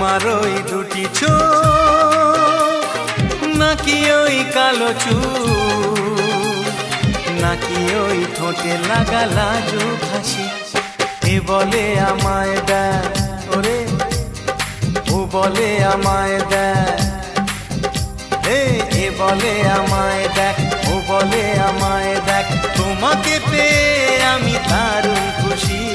তোমার ওই দুটি চোখ নাকি ওই কালো চুল নাকি ওই ঠোঁটে লাগা লাজুক হাসি এ বলে আমায় দেখ ওরে ও বলে আমায় দেখ এ বলে আমায় দেখ ও বলে আমায় দেখ তোমাকে পেয়ে আমি দারুণ খুশি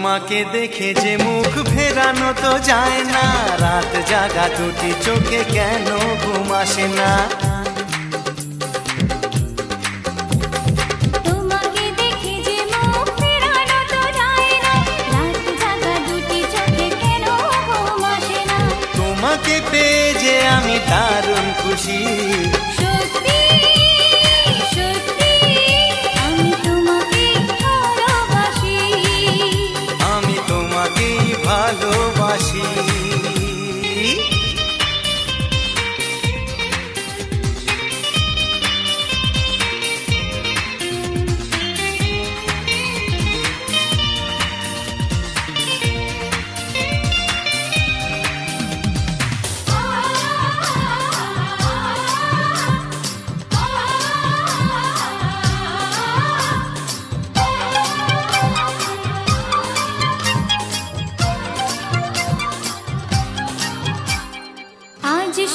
তোমাকে দেখে যে মুখ ফেরানো তো যায় না রাত জাগা দুটি চোখে কেন ঘুম আসে না তোমাকে দেখে যে মুখ ফেরানো তো যায় না রাত জাগা দুটি চোখে কেন ঘুম আসে না তোমাকে পেয়ে যে আমি দারুণ খুশি ভালোবাসি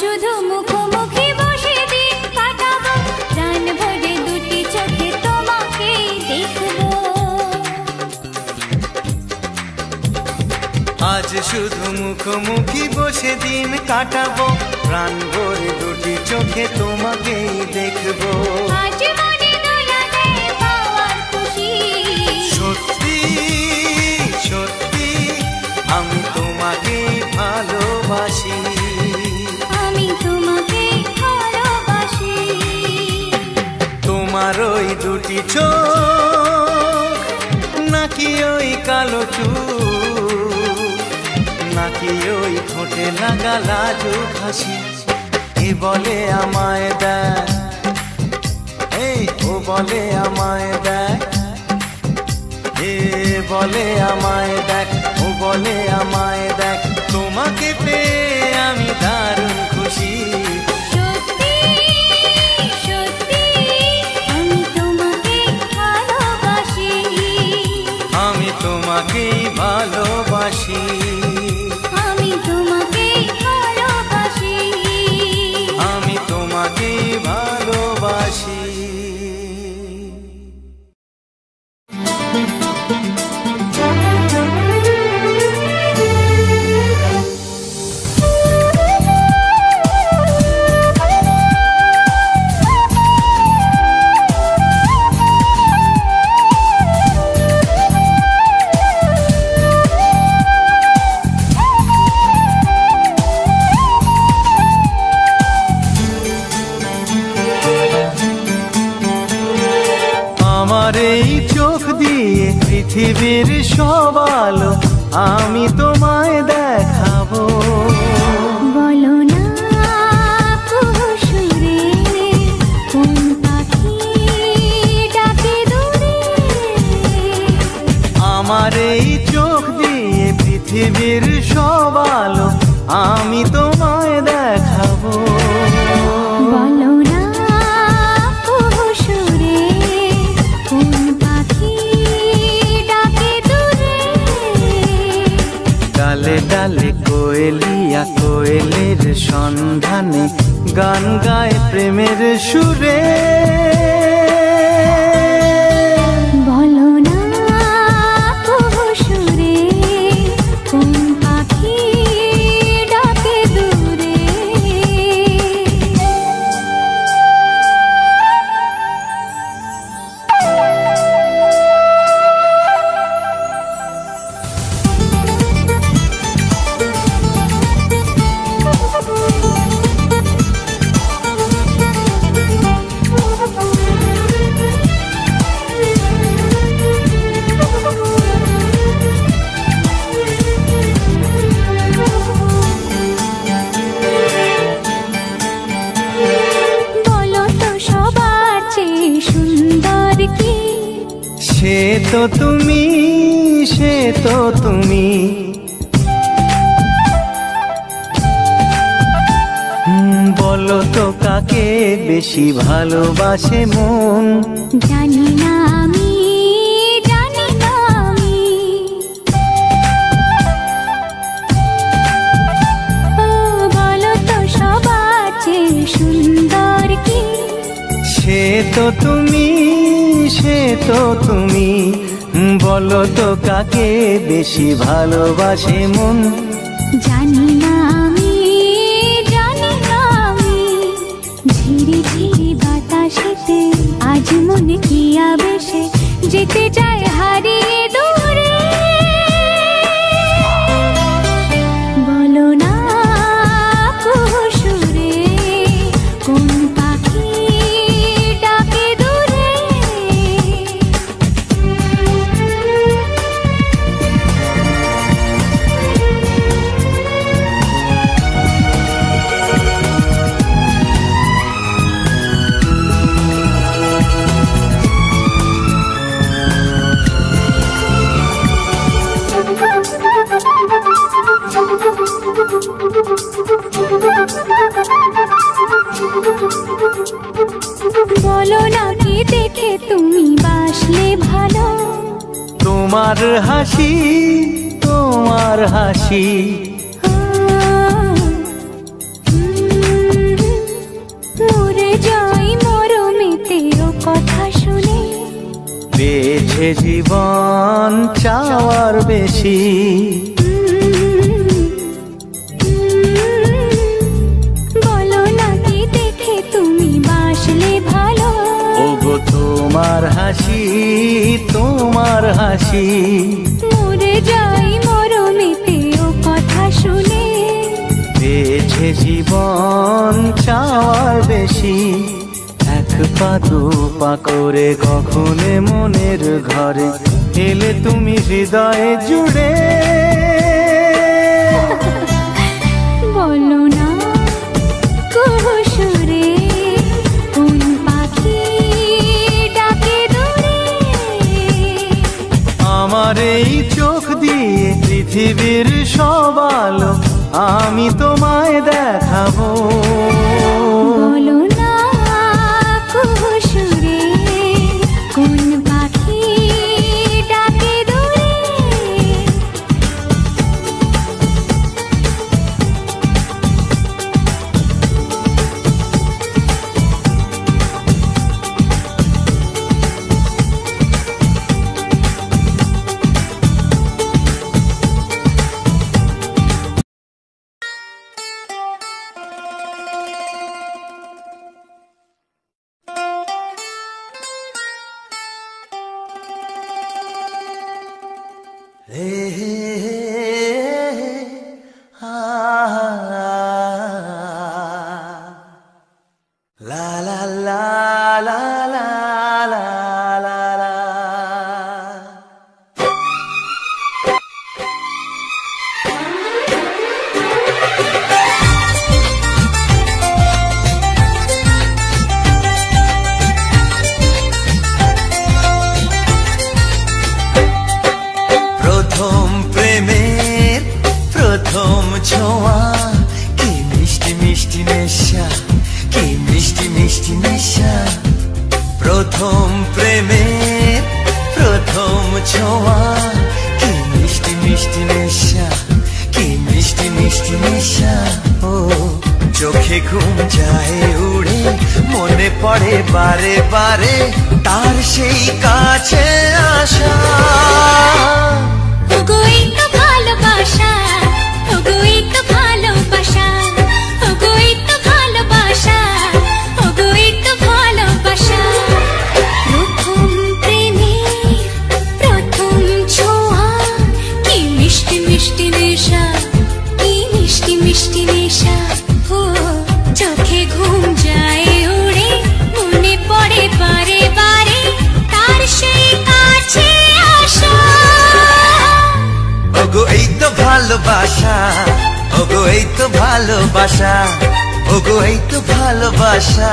শুধু মুখোমুখি বসে দিন কাটাবো প্রাণ ভরে দুটি চোখে তোমাকে দেখবো আজ শুধু মুখোমুখি বসে দিন কাটাবো প্রাণ ভরে দুটি চোখে তোমাকেই দেখবো আজ মনে দোলাতে পাওয়ার খুশি সত্যি সত্যি আমি তোমাকেই ভালোবাসি তোমার ওই দুটি চোখ নাকি ওই কালো চুল নাকি ওই ঠোঁটে লাগা লাজুক হাসি এ বলে আমায় দেখ ও বলে আমায় দেখ এ বলে আমায় দেখ ও বলে আমায় দেখ তোমাকে পেয়ে আমি দারুণ খুশি আমি তোমাকেই ভালোবাসি আমি তোমাকেই ভালোবাসি আমি তোমাকেই ভালোবাসি পৃথিবীর সব আলো আমি তোমায় দেখাবো বলো না কুসুরে কোন পাখি ডাকে দূরে আমার এই চোখ দিয়ে পৃথিবীর সব আলো আমি তোমায় দেখাবো বলো না কুসুরে কোন পাখি ডালে ডালে কোয়েলিয়া কোয়েলের সন্ধানে গান গায় প্রেমের সুরে বলো না কুসুরে কোন পাখি ডাকে দূরে সে তো তুমি, সে তো তুমি। বলো তো কাকে বেশি ভালোবাসে মন? জানি না আমি, জানি না আমি। ও বলো তো সবার চেয়ে সুন্দর কি? সে তো তুমি, সে তো তুমি। বলো তো কাকে বেশি ভালোবাসে মন? জানি না আমি, জানি না আমি। ঝিরি ঝিরি বাতাসেতে আজ মনে কি আবেশে যেতে চায় হারিয়ে দূরে। বলো না কুহুসুরে কোন পাখি ডাকে দূরে। বলো না কি দেখে তুমি বাসলে ভালো? তোমার হাসি, তোমার হাসি। মরে যাই মরমেতে ও কথা শুনে। পেয়েছে জীবন চাওয়ার বেশি। বলো না কি দেখে তুমি বাসলে ভালো? ওগো তোমার হাসি, তোমার হাসি। মরে যাই মরমেতে ও কথা শুনে। পেয়েছে জীবন চাওয়ার বেশি। এক পা দু পা করে কখনো মনের ঘরে এলে তুমি হৃদয়ে জুড়ে। বলো না কুহুসুরে কোন পাখি ডাকে দূরে। আমার এই চোখ দিয়ে পৃথিবীর সব আলো আমি তোমায় দেখাবো। বলো না কুহুসুরে কোন পাখি ডাকে দূরে। La la la la la la la la. প্রথম প্রেমের প্রথম ছোঁয়া, কি মিষ্টি মিষ্টি নেশা, কি মিষ্টি মিষ্টি নেশা। প্রথম প্রেমের প্রথম ছোঁয়া, কি মিষ্টি মিষ্টি নেশা, কি মিষ্টি মিষ্টি নেশা। ও চোখে ঘুম যায় উড়ে, মনে পড়ে বারে বারে তার সেই কাছে আসা। ওগো এই তো ভালোবাসা, ওগো এই তো ভালোবাসা, ওগো এই তো ভালোবাসা, ওগো এই তো ভালোবাসা। প্রথম প্রেমের প্রথম ছোঁয়া, কি মিষ্টি মিষ্টি নেশা, কি মিষ্টি মিষ্টি নেশা। ও চোখে ঘুম যায় উড়ে, মনে পড়ে বারে বারে তার সেই কাছে আসা। ওগো এই তো ভালোবাসা, ওগো এই তো ভালোবাসা, ওগো এই তো ভালোবাসা,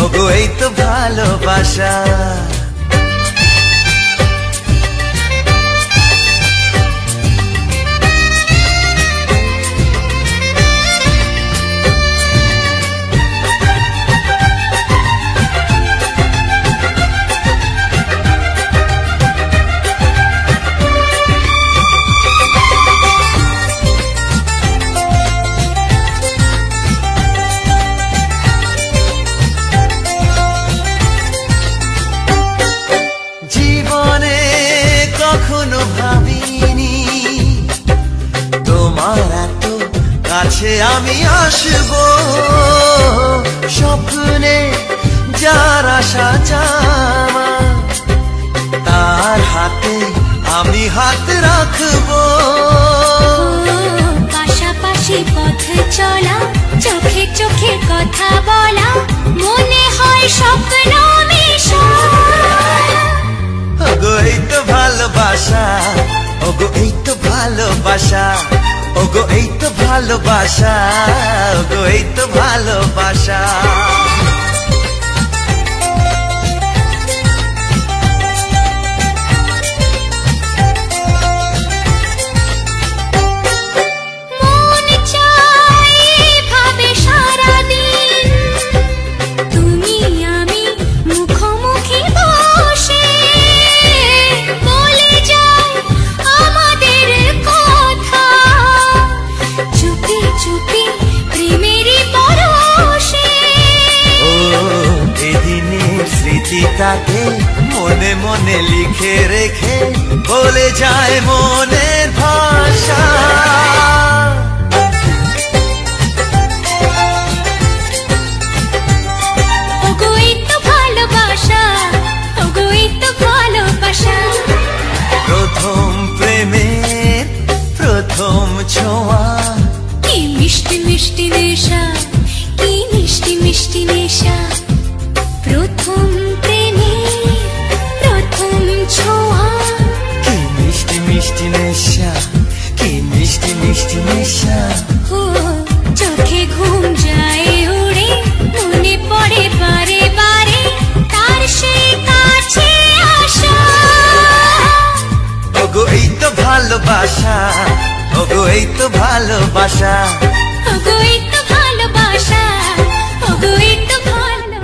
ওগো এই তো ভালোবাসা। কাছে আমি আসবো, স্বপ্নে যার আশা চাওয়া তার হাতে আমি হাত রাখবো। পাশাপাশি পথ চলা, চোখে চোখে কথা বলা, মনে হয় স্বপ্ন মেশা। ওগো এই তো ভালোবাসা, ওগো এই তো ভালোবাসা, ওগো এই তো ভালোবাসা, ওগো এই তো ভালোবাসা। তাকে মনে মনে লিখে রেখে বলে যায় মনের ভাষা। ওগো এই তো ভালোবাসা, ওগো এই তো ভালোবাসা। প্রথম প্রেমের প্রথম ছোঁয়া, কি মিষ্টি মিষ্টি নেশা, কি মিষ্টি মিষ্টি নেশা। প্রথম মিষ্টি নেশা, কি মিষ্টি মিষ্টি নেশা। চোখে ঘুম যায় উড়ে, মনে পড়ে বারে বারে তার সেই কাছে আসা। ওগো এই তো ভালোবাসা, ওগো এই তো ভালোবাসা, ওগো এই তো ভালোবাসা, ওগো এই তো ভালো।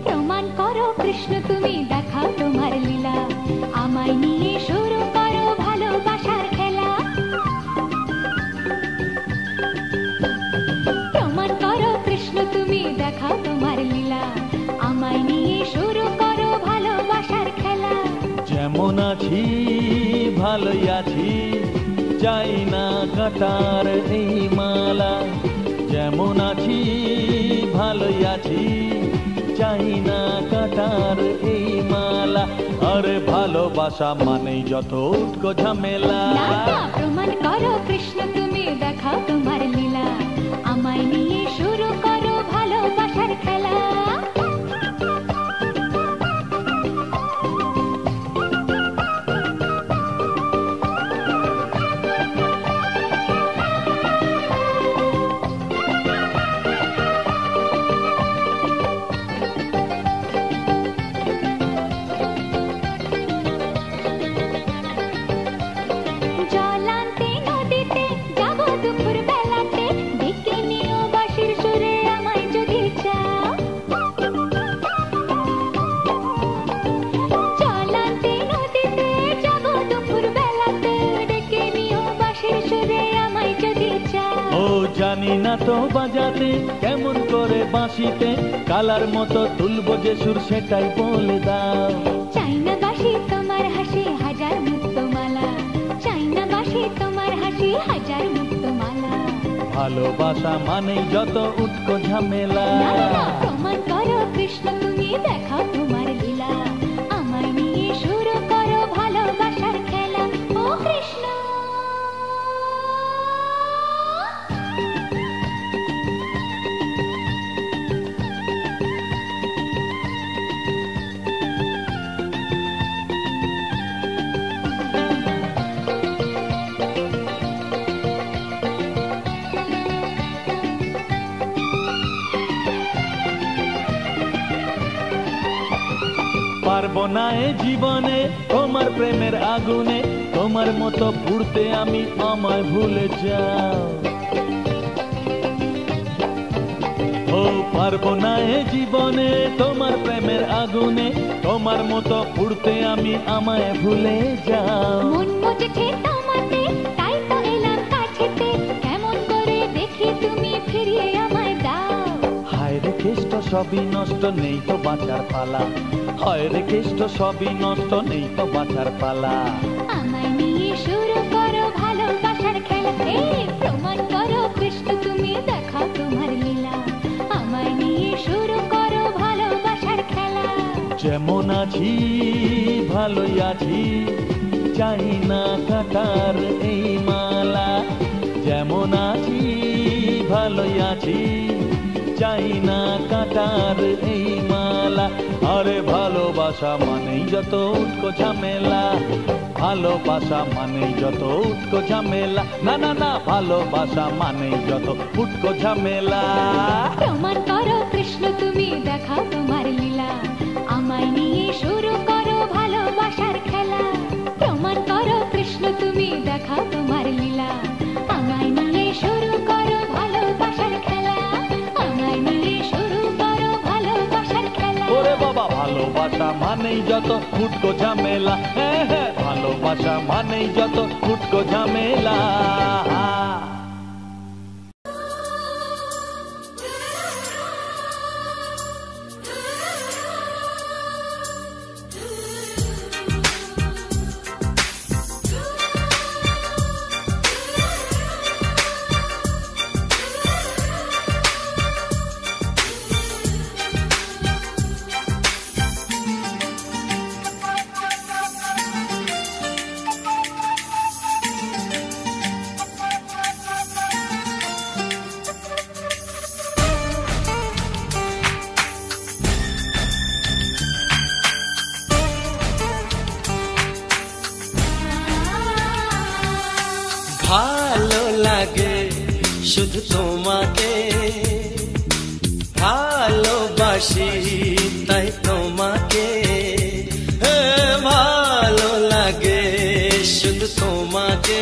প্রমাণ করো কৃষ্ণ তুমি, দেখাও তোমার লীলা, আমায় নিয়ে শুরু করো ভালোবাসার খেলা। প্রমাণ করো কৃষ্ণ তুমি, দেখাও তোমার লীলা, আমায় নিয়ে শুরু করো ভালোবাসার খেলা। যেমন আছি ভালোই আছি, চাই না কাটার এই মালা। যেমন আছি ভালোই আছি, চাই না কাটার এই মালা। আরে ভালোবাসা মানেই যত উটকো ঝামেলা। প্রমাণ করো কৃষ্ণ তুমি, দেখাও তোমার লীলা, আমায় নিয়ে শুরু করো ভালোবাসার খেলা। জানি না তো বাজাতে কেমন করে বাঁশিতে, কালার মতো তুলবো যে সুর সেটাই বলে দাও। চাই না বাঁশি তোমার হাসি হাজার মুক্তমালা, চাই না বাঁশি তোমার হাসি হাজার মুক্তমালা। ভালোবাসা মানেই যত উটকো ঝামেলা। প্রমাণ করো কৃষ্ণ তুমি, দেখাও তোমার লীলা, আমায় নিয়ে শুরু করো ভালোবাসার খেলা। ও কৃষ্ণ পারবো না এ জীবনে তোমার প্রেমের আগুনে, তোমার মতো পুড়তে আমি, আমায় ভুলে যাও। ও পারবো না এ জীবনে তোমার প্রেমের আগুনে, তোমার মতো পুড়তে আমি, আমায় ভুলে যাও। মন বুঝেছে তোমাতে, তাই তো এলাম কাছেতে, কেমন ফিরিয়ে আমায় দাও। হায় রে কেষ্ট সবই নষ্ট, নেই তো বাঁচার পালা। হায় রে কেষ্ট সবই নষ্ট, নেই তো বাঁচার পালা। আমায় নিয়ে শুরু করো ভালোবাসার খেলা। এই প্রমাণ করো কৃষ্ণ তুমি, দেখাও তোমার লীলা। আমায় নিয়ে শুরু করো ভালোবাসার খেলা। যেমন আছি ভালোই আছি, চাই না কাটার এই মালা। যেমন আছি ভালোই আছি, চাই না কাটার এই মালা। আরে ভালোবাসা মানেই যত উটকো ঝামেলা, ভালোবাসা মানেই যত উটকো ঝামেলা। না না না, ভালোবাসা মানেই যত উটকো ঝামেলা। প্রমাণ করো কৃষ্ণ তুমি, দেখাও তোমার লীলা। আমায় নিয়ে শুরু করো ভালোবাসার খেলা। প্রমাণ করো কৃষ্ণ তুমি, দেখাও তোমার লীলা। আমায় নিয়ে শুরু করো ভালোবাসার খেলা। আমায় নিয়ে শুরু করো ভালোবাসার খেলা। ওরে বাবা, ভালোবাসা মানেই যত উটকো ঝামেলা। হ্যাঁ হ্যাঁ, ভালোবাসা মানেই যত উটকো ঝামেলা। ভালো লাগে শুধু তোমাকে, ভালোবাসি তাই তোমাকে। ভালো লাগে শুধু তোমাকে,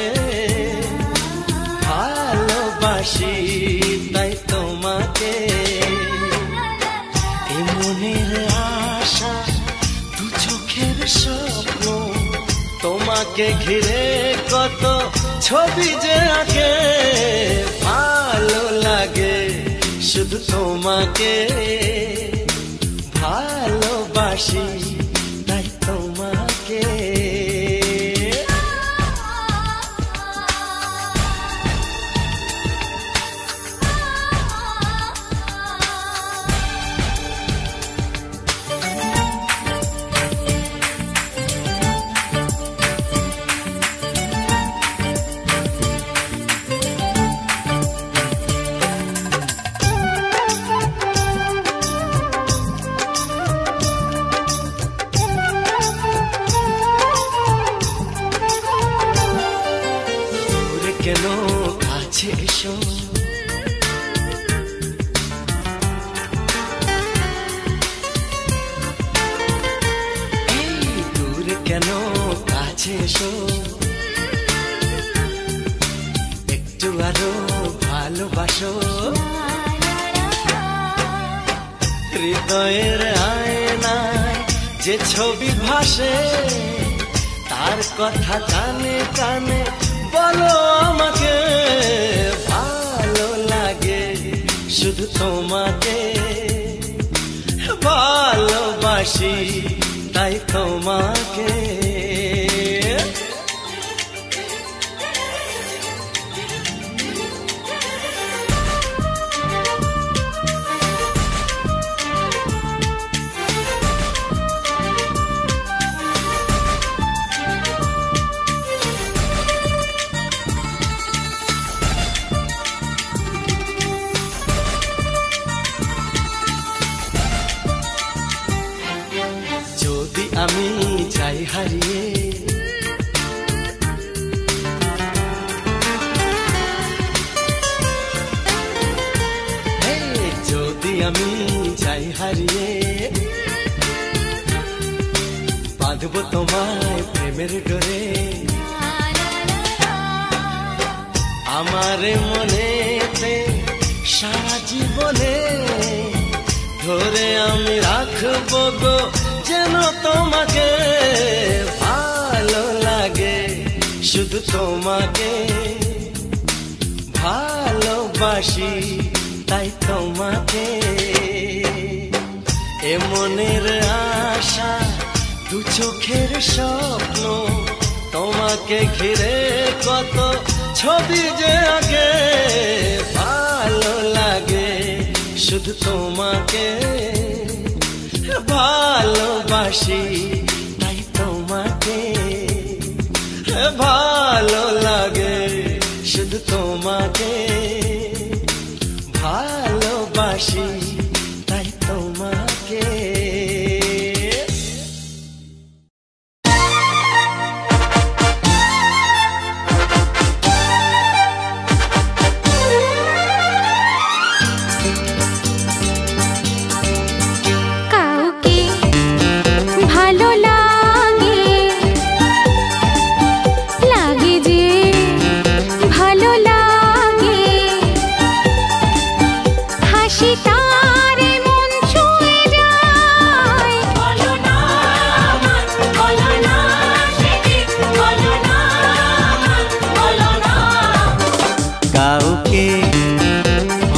ভালোবাসি তাই তোমাকে। এ মনের আশা, দু চোখের স্বপ্ন, তোমাকে ঘিরে কত ছবি যে আঁকে। ভালো লাগে শুধু তোমাকে, ভালোবাসি তাই তোমাকে। কেন কাছে এসো, এই দূরে কেন কাছে এসো। একটু আরো ভালোবাসো, হৃদয়ের আয়নায় যে ছবি ভাসে, তার কথা কানে কানে বলো আমাকে। ভালো লাগে শুধু তোমাকে, ভালোবাসি তাই তোমাকে। আমি যাই হারিয়ে, যদি আমি যাই হারিয়ে, বাঁধবো তোমায় প্রেমের ডোরে। আমার মনেতে সারা জীবনে ধরে আমি রাখবো গো যেন তোমাকে। ভালো লাগে শুধু তোমাকে, ভালোবাসি তাই তোমাকে এ মনের আশা দু চোখের স্বপ্ন তোমাকে ঘিরে কত ছবি যে আগে ভালো লাগে শুধু তোমাকে ভালোবাসি তাই তোমাকে ভালো লাগে শুধু তোমাকে ভালোবাসি তাই তোমাকে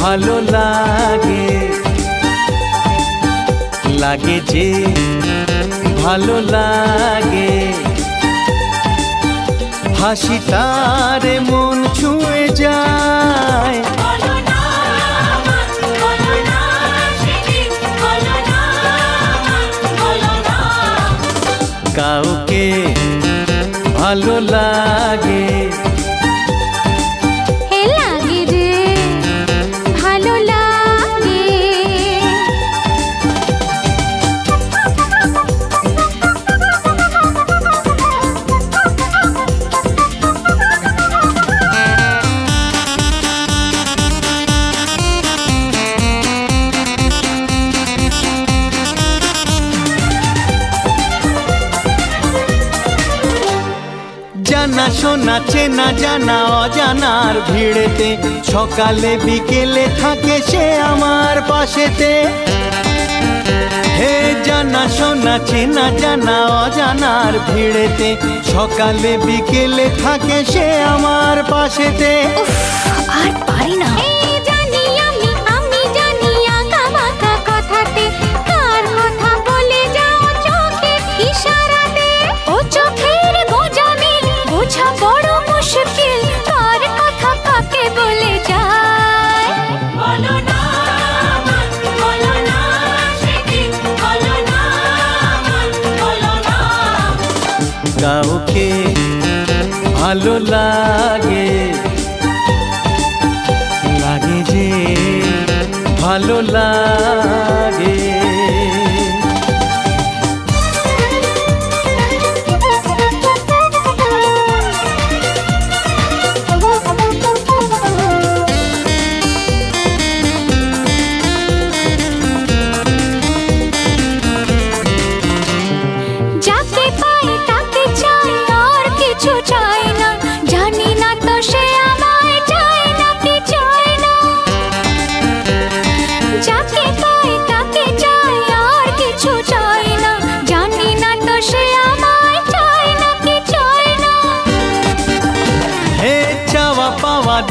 ভালো লাগে লাগে যে ভালো লাগে হাসি তারে মন ছুঁয়ে যায় কাউকে ভালো লাগে জানা শোনা চেনা জানা অজানার ভিড়েতে সকালে বিকেলে থাকে সে আমার পাশেতে হে জানা শোনা চেনা জানা অজানার ভিড়েতে সকালে বিকেলে থাকে সে আমার পাশেতে আর পারি না বড় মুশকিল কার কথা কাকে বলে যায় বলো না বলো না সেটি বলো না বলো না কাউকে ভালো লাগে লাগে যে ভালো লাগে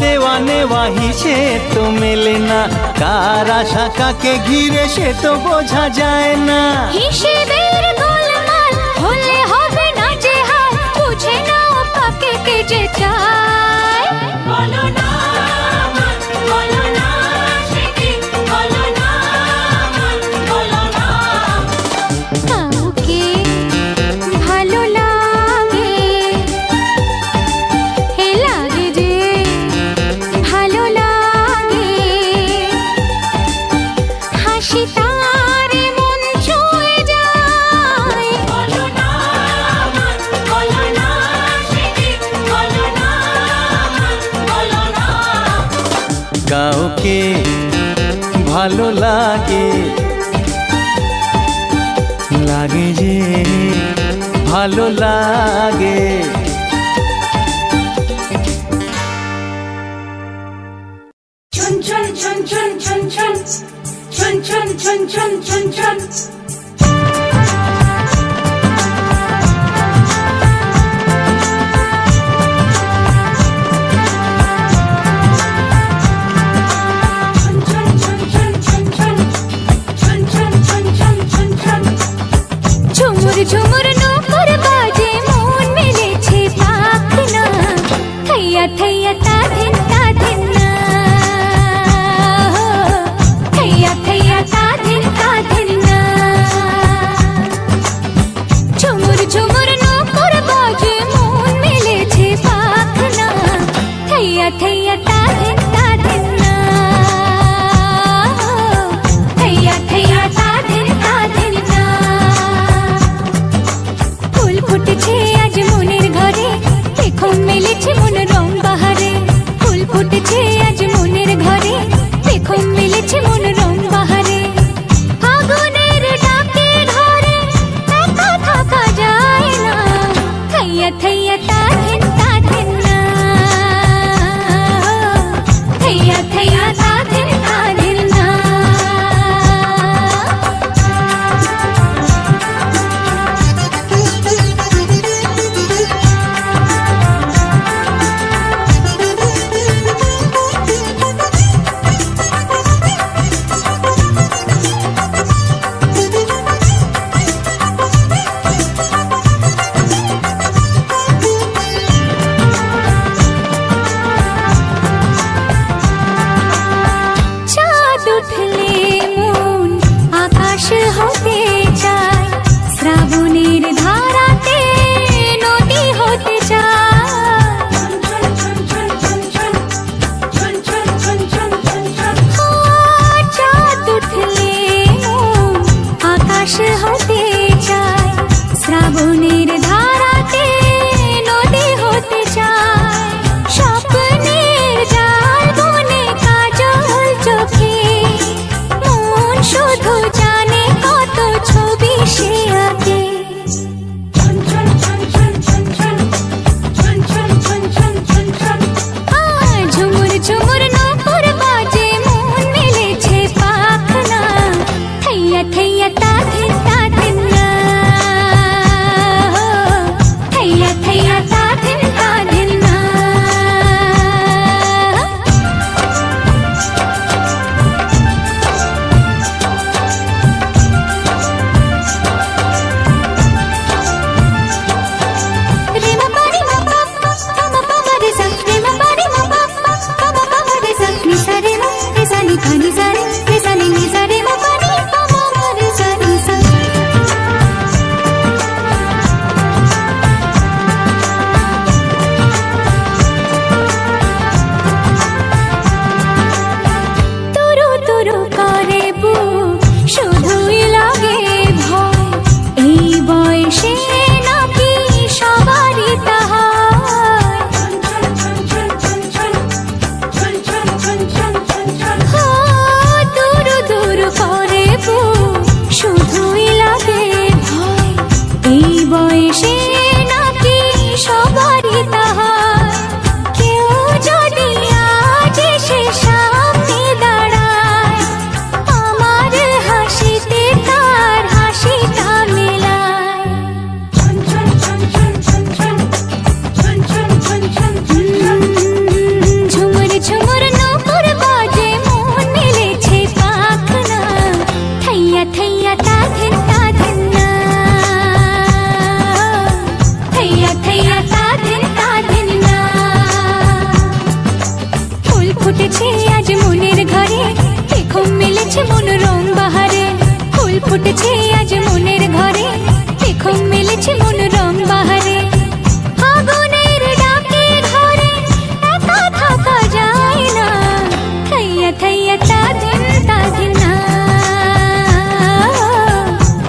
দেওয়া নেওয়া হিসেব তো মেলে না কার আশা কাকে ঘিরে সে তো বোঝা যায় না হিসেবের গোলমাল হলে হবে না যে হাল বুঝে নাও কাকে কে যে চায় বলো না বলো না সেটি বলো না বলো না কাউকে ভালো লাগে হে লাগে যে ভালো লাগে হাসি তারে মন ছুঁয়ে যায় বলো না সেটি বলো না কাউকে ভালো লাগে লাগে যে ভালো লাগে chun chun chun chun chun chun chun chun chun chun chun chun chun chun হতে চায়, শ্রাবণের ধারাতে নদী হতে চায়, স্বপ্নের জাল বনে কাজল চোখে, মন শুধু জানে কত ছবি সে আঁকে। ঝুমুর ঝুমুর নূপুর বাজে, মন মেলেছে পাখনা, থৈয়া থৈয়া তা ধিন না, থৈয়া থৈয়া তা ধিন না। রেমা পারি মা পাপা পামা পামা রে সা, রেমা পারি মা পাপা পামা পামা রে সা, নিসা রে মা রে সা নি ধা নি সা রে, রে সা নি নিসা রে মা পারি পামা মা রে সা নি সা। তুরু তুরু করে বুক, শুধুই লাগে ভয়, এই বয়সে নাকি সবারই তাহার। দুরু দুরু করে বুক, শুধুই লাগে ভয়, এই বয়সে নাকি সবারই তাহার। কেউ যদি আজ এসে সামনে দাঁড়ায়, আমার হাসিতে তার হাসিটা মেলায়। ঝুমুর ঝুমুর নূপুর বাজে, মন মেলেছে পাখনা, থৈয়া থৈয়া তা ধিন না, থৈয়া থৈয়া তা ধিন না। ফুল ফুটেছে আজ মনের ঘরে, দেখো মেলেছে মনোরম বাহারে, ফুল ফুটেছে আজ মনের ঘরে, দেখো মেলেছে মনোরম বাহারে। আগুনের ডাকে ঘরে একা থাকা যায় না, থৈয়া থৈয়া তা ধিন না,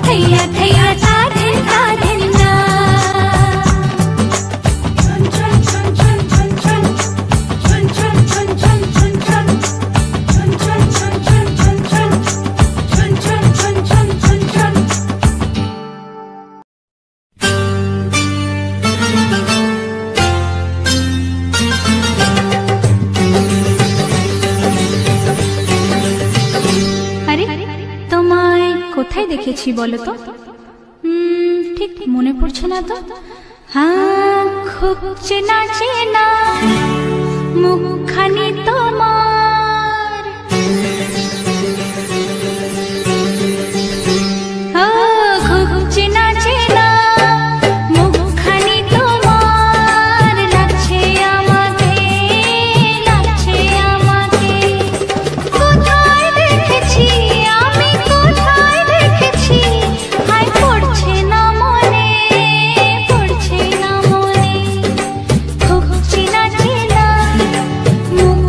থৈয়া থৈয়া তা ধিন না। আরে তোমায় কোথায় দেখেছি বলো তো? ঠিক মনে পড়ছে না তো। হ্যাঁ, খুব চেনা চেনা মুখখানি তোমার, খুব চেনা চেনা মুখখানি তোমার, লাগছে আমাকে, লাগছে আমাকে। কোথায় দেখেছি আমি, কোথায় দেখেছি, হায় পড়ছে না মনে, পড়ছে না মনে। খুব চেনা চেনা মুখ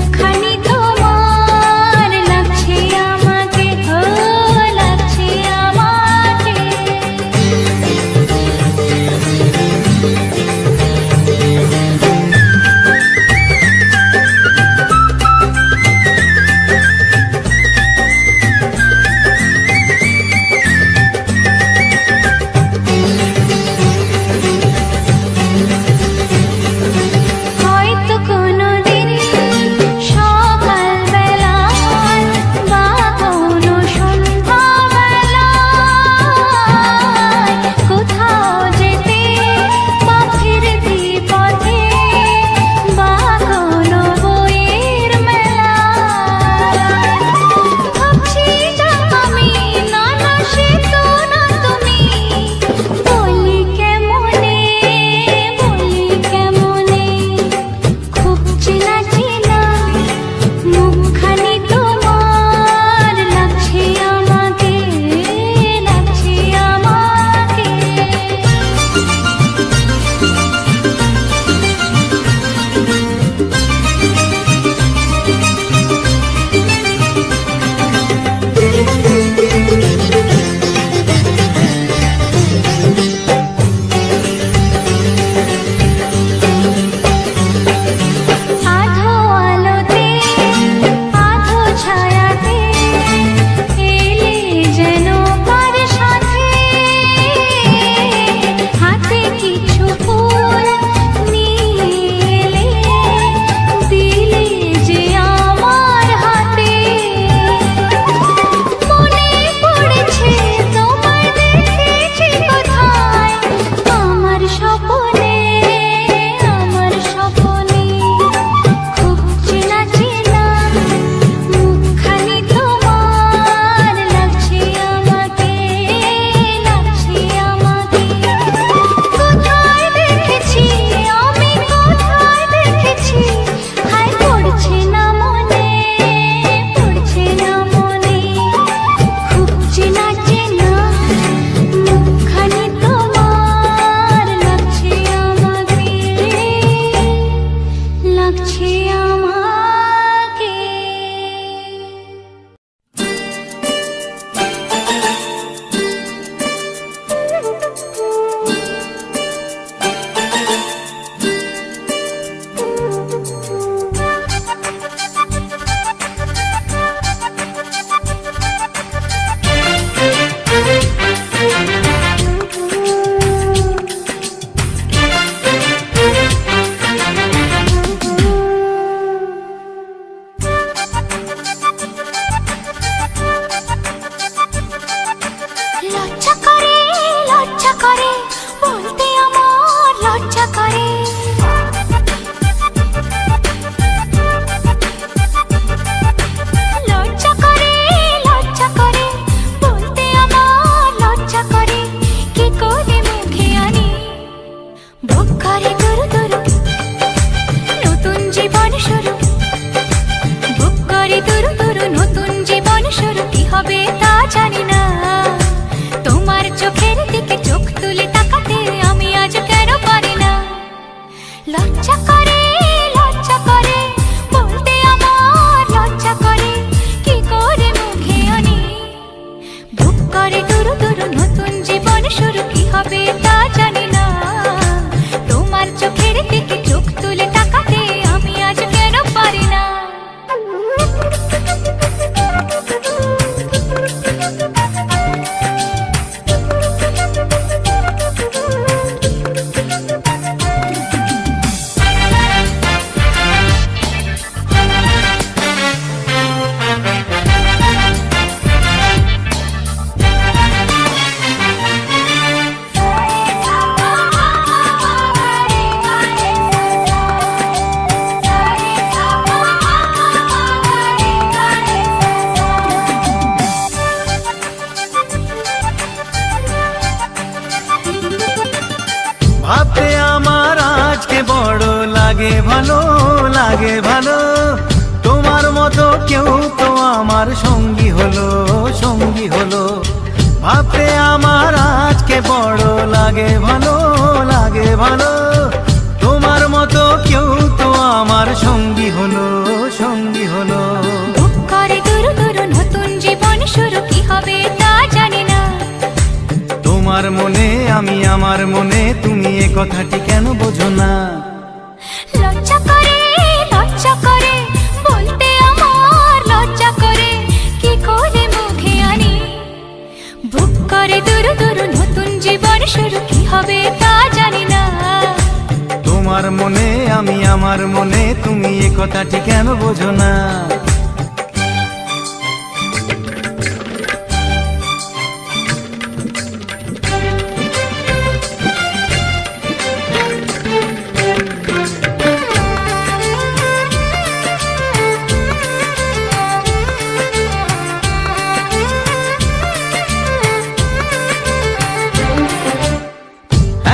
আজকে বড় লাগে ভালো, লাগে ভালো। তোমার মতো কেউ তো আমার সঙ্গী হলো, সঙ্গী হলো। ভাবতে আমার আজকে বড় লাগে ভালো, লাগে ভালো। তোমার মতো কেউ তো আমার সঙ্গী হলো, সঙ্গী হলো। বুক করে দুরু দুরু নতুন জীবন শুরু, কি হবে তা জানি না। তোমার মনে আমি, আমার মনে তুমি, এ কথাটি কেন বোঝো না? লজ্জা করে, লজ্জা করে বলতে আমার লজ্জা করে, কি করে মুখে আনি। বুক করে দুরু দুরু নতুন জীবন শুরু, কি হবে তা জানি না। তোমার মনে আমি, আমার মনে তুমি, এ কথাটি কেন বোঝো না?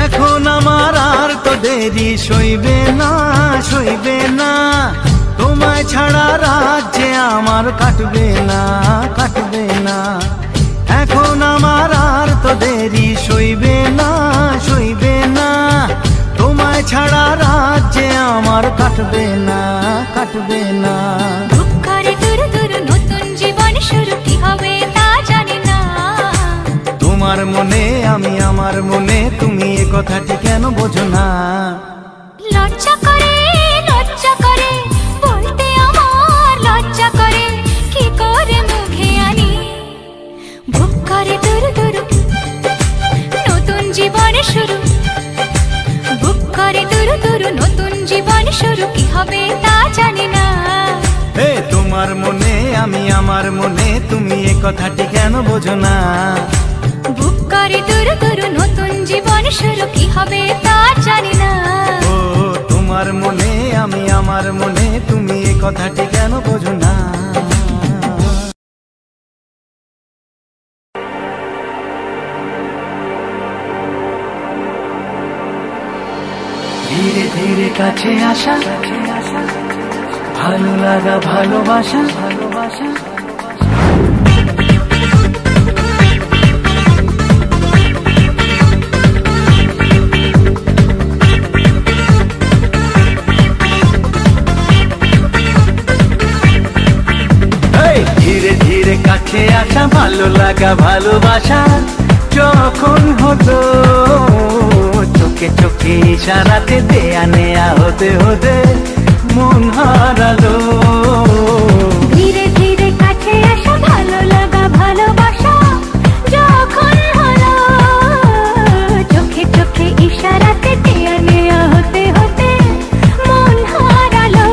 এখন আমার আর তো দেরি সইবে না, সইবে না। তোমায় ছাড়া রাজ্যে আমার কাটবে না, কাটবে না। এখন আমার আর তো দেরি সইবে না, সইবে না। তোমায় ছাড়া রাজ্যে আমার কাটবে না, কাটবে না। বুক করে দুরু দুরু নতুন জীবন শুরু, কি হবে তা জানি না। তোমার মনে আমি, আমার মনে তুমি, এ কথাটি কেন বোঝো না? লজ্জা করে, লজ্জা করে বলতে আমার লজ্জা করে, কি করে মুখে আনি। বুক করে দুরু দুরু নতুন জীবন শুরু, বুক করে দুরু দুরু নতুন জীবন শুরু, কি হবে তা জানি না। হে তোমার মনে আমি, আমার মনে তুমি, এ কথাটি কেন বোঝো না? বুক করে দুরু দুরু নতুন জীবন শুরু, কি হবে তা জানি না। ও তোমার মনে আমি, আমার মনে তুমি, এ কথাটি কেন বোঝো না? ধীরে ধীরে কাছে আসা, ভালো লাগা, ভালোবাসা, ভালোবাসা। ধীরে ধীরে কাছে আসা, ভালো লাগা, ভালোবাসা যখন হতো, চোখে চোখে ইশারাতে দেয়া নেয়া হতে হতে মন হারালো। ধীরে ধীরে কাছে আসা, ভালো লাগা, ভালোবাসা যখন হলো, চোখে চোখে ইশারাতে দেয়া নেয়া হতে হতে মন হারালো।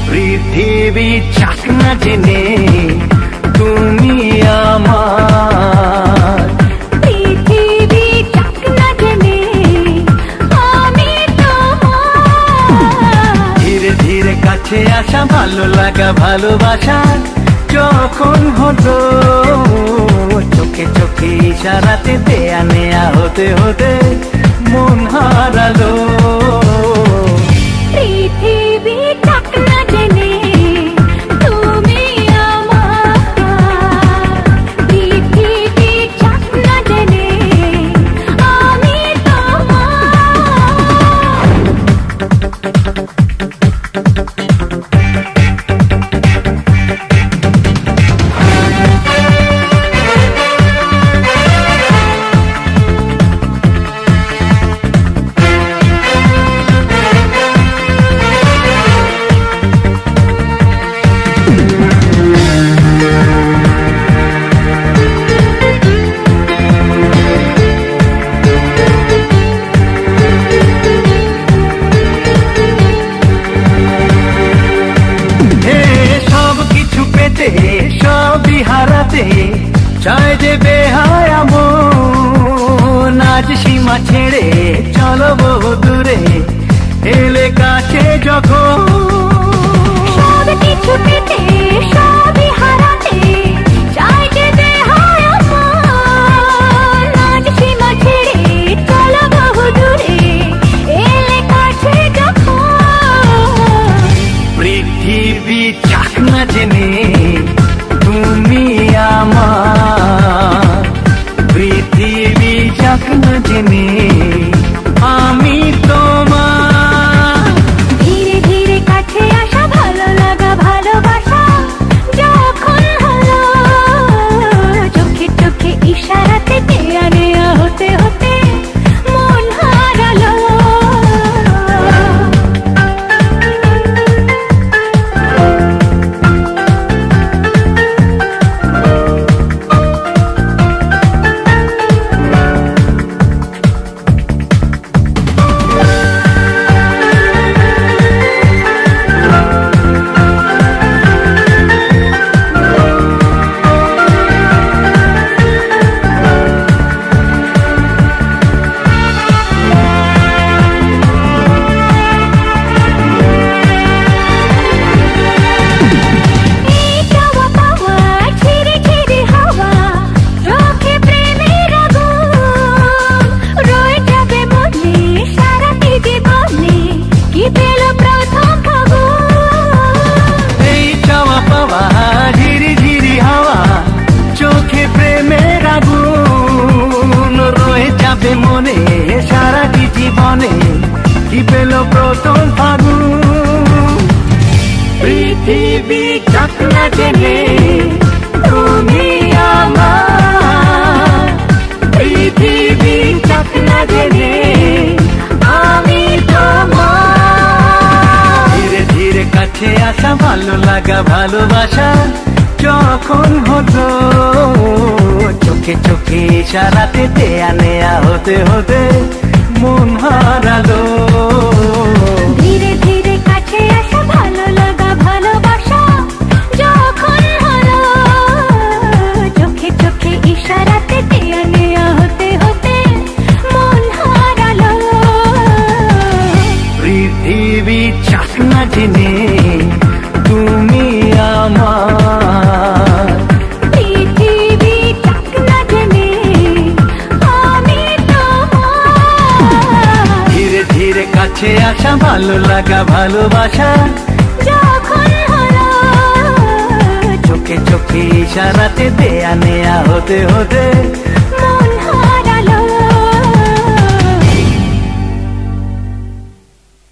পৃথিবী চাক না জেনে তুমি আমার, পৃথিবী চাক না জেনে আমি তোমার। ধীরে ধীরে কাছে আসা, ভালো লাগা, ভালোবাসা যখন হতো, চোখে চোখে ইশারাতে দেয়া নেয়া হতে হতে মন হারালো। পৃথিবী চাক না জেনে তুমি আমার, পৃথিবী চাক না জেনে আমি সবই হারাতে চাই যে বেহায়া মন, আজ সীমা ছেড়ে চলো বহু দূরে, এলে কাছে যখন। সব কিছু পেতে সবই হারাতে চাই যে বেহায়া মন, আজ সীমা ছেড়ে চলো বহু দূরে, দেয়া নেয়া হতে হতে মন হারালো। মনে সারাটি জীবনে কি পেল প্রথম ফাগুন। পৃথিবী চাকনা জেনে তুমি আমার, পৃথিবী চাকনা জেনে আমি তোমার। ধীরে ধীরে কাছে আসা, ভালো লাগা ভালোবাসা যখন হতো, চোখে চোখে ইশারাতে দেয়া নেয়া হতে হতে মন হারালো। ধীরে ধীরে কাছে আসা, ভালো লাগা ভালোবাসা যখন হলো, চোখে চোখে ইশারাতে দেয়া নেয়া হতে হতে মন হারালো। পৃথিবী চাকনা জেনে তুমি আমার, পৃথিবী চাকনা জেনে আমি তোমার। ধীরে ধীরে কাছে আসা, ভালো লাগা ভালোবাসা যখন হলো, চোখে চোখে ইশারাতে দেয়া নেয়া হতে হতে